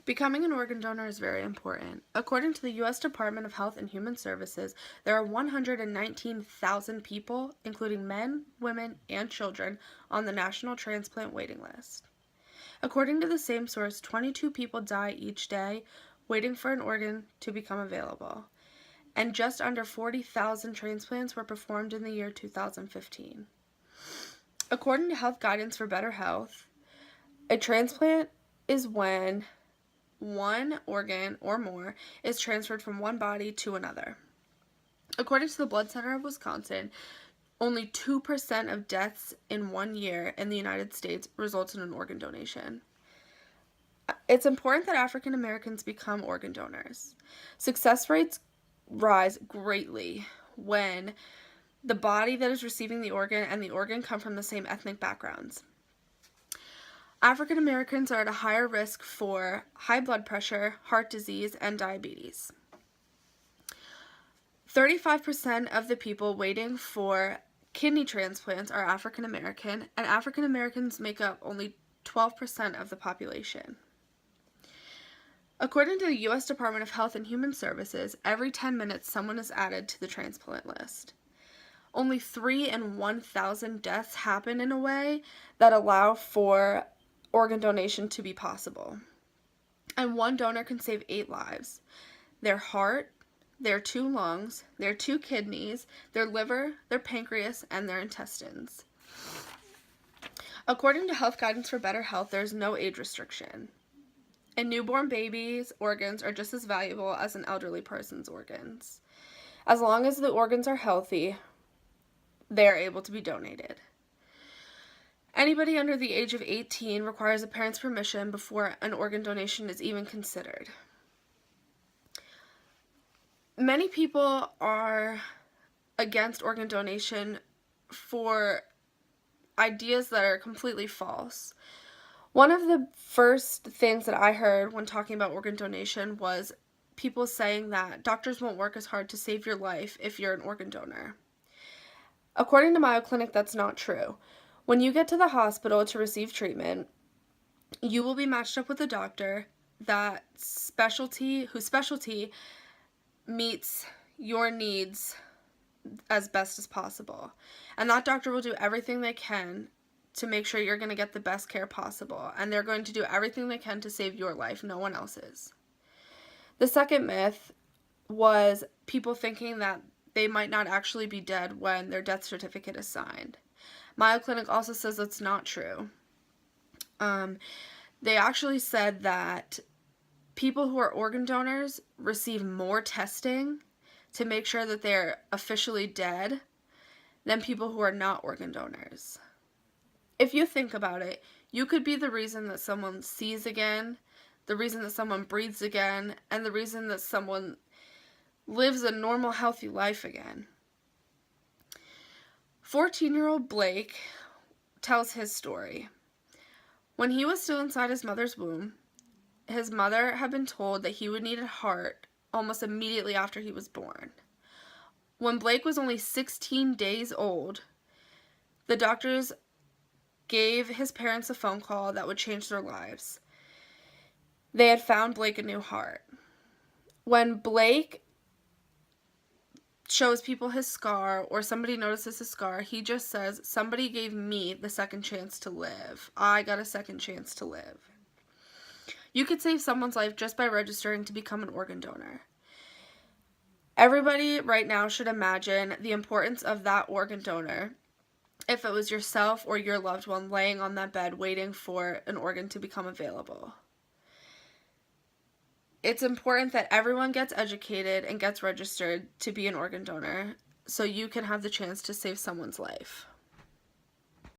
Becoming an organ donor is very important. According to the U.S. Department of Health and Human Services, there are 119,000 people, including men, women, and children, on the national transplant waiting list. According to the same source, 22 people die each day waiting for an organ to become available, and just under 40,000 transplants were performed in the year 2015. According to Health Guidance for Better Health, a transplant is when one organ or more is transferred from one body to another. According to the Blood Center of Wisconsin, only 2% of deaths in 1 year in the United States results in an organ donation. It's important that African Americans become organ donors. Success rates rise greatly when the body that is receiving the organ and the organ come from the same ethnic backgrounds. African Americans are at a higher risk for high blood pressure, heart disease, and diabetes. 35% of the people waiting for kidney transplants are African American, and African Americans make up only 12% of the population. According to the U.S. Department of Health and Human Services, every 10 minutes someone is added to the transplant list. Only 3 in 1,000 deaths happen in a way that allow for organ donation to be possible. And one donor can save 8 lives. Their heart, their 2 lungs, their 2 kidneys, their liver, their pancreas, and their intestines. According to Health Guidance for Better Health, there is no age restriction. A newborn baby's organs are just as valuable as an elderly person's organs. As long as the organs are healthy, they are able to be donated. Anybody under the age of 18 requires a parent's permission before an organ donation is even considered. Many people are against organ donation for ideas that are completely false. One of the first things that I heard when talking about organ donation was people saying that doctors won't work as hard to save your life if you're an organ donor. According to Mayo Clinic, that's not true. When you get to the hospital to receive treatment, you will be matched up with a doctor whose specialty meets your needs as best as possible. And that doctor will do everything they can to make sure you're going to get the best care possible. And they're going to do everything they can to save your life, no one else's. The second myth was people thinking that they might not actually be dead when their death certificate is signed. Mayo Clinic also says that's not true. They actually said that people who are organ donors receive more testing to make sure that they're officially dead than people who are not organ donors. If you think about it, you could be the reason that someone sees again, the reason that someone breathes again, and the reason that someone lives a normal, healthy life again. 14-year-old Blake tells his story. When he was still inside his mother's womb, his mother had been told that he would need a heart almost immediately after he was born. When Blake was only 16 days old, the doctors gave his parents a phone call that would change their lives. They had found Blake a new heart. When Blake shows people his scar or somebody notices his scar, he just says, "Somebody gave me the second chance to live. I got a second chance to live." You could save someone's life just by registering to become an organ donor. Everybody right now should imagine the importance of that organ donor if it was yourself or your loved one laying on that bed waiting for an organ to become available. It's important that everyone gets educated and gets registered to be an organ donor so you can have the chance to save someone's life.